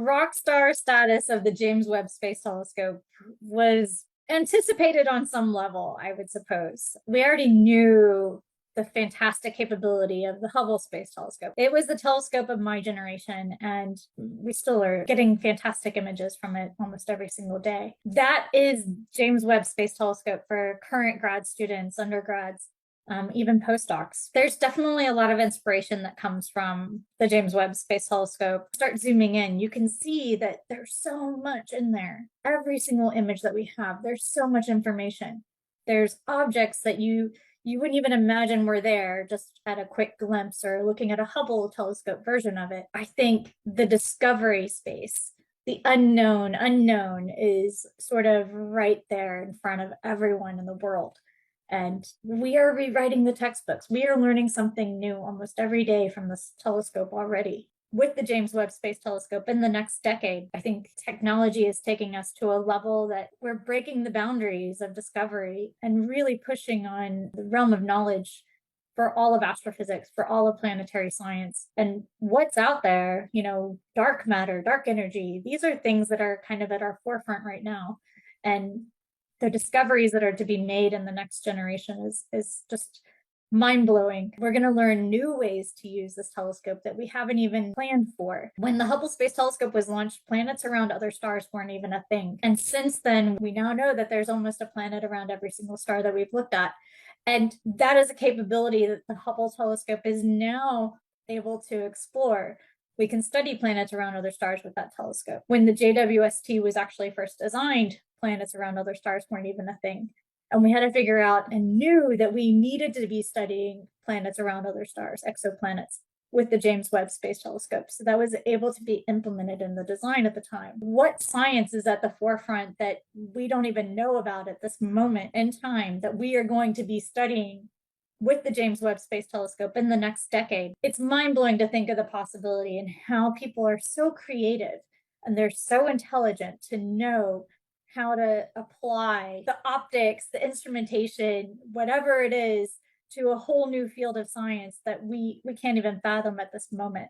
rock star status of the James Webb Space Telescope was anticipated on some level, I would suppose. We already knew the fantastic capability of the Hubble Space Telescope. It was the telescope of my generation, and we still are getting fantastic images from it almost every single day. That is James Webb Space Telescope for current grad students, undergrads, even postdocs. There's definitely a lot of inspiration that comes from the James Webb Space Telescope. Start zooming in, you can see that there's so much in there. Every single image that we have, there's so much information. There's objects that you wouldn't even imagine were there just at a quick glimpse or looking at a Hubble telescope version of it. I think the discovery space, the unknown is sort of right there in front of everyone in the world. And we are rewriting the textbooks. We are learning something new almost every day from this telescope already. With the James Webb Space Telescope in the next decade, I think technology is taking us to a level that we're breaking the boundaries of discovery and really pushing on the realm of knowledge for all of astrophysics, for all of planetary science. And what's out there, dark matter, dark energy, these are things that are kind of at our forefront right now. And the discoveries that are to be made in the next generation is just mind-blowing. We're going to learn new ways to use this telescope that we haven't even planned for. When the Hubble Space Telescope was launched, planets around other stars weren't even a thing. And since then, we now know that there's almost a planet around every single star that we've looked at. And that is a capability that the Hubble telescope is now able to explore. We can study planets around other stars with that telescope. When the JWST was actually first designed, planets around other stars weren't even a thing. And we had to figure out and knew that we needed to be studying planets around other stars, exoplanets, with the James Webb Space Telescope. So that was able to be implemented in the design at the time. What science is at the forefront that we don't even know about at this moment in time that we are going to be studying with the James Webb Space Telescope in the next decade? It's mind-blowing to think of the possibility and how people are so creative and they're so intelligent to know how to apply the optics, the instrumentation, whatever it is, to a whole new field of science that we can't even fathom at this moment.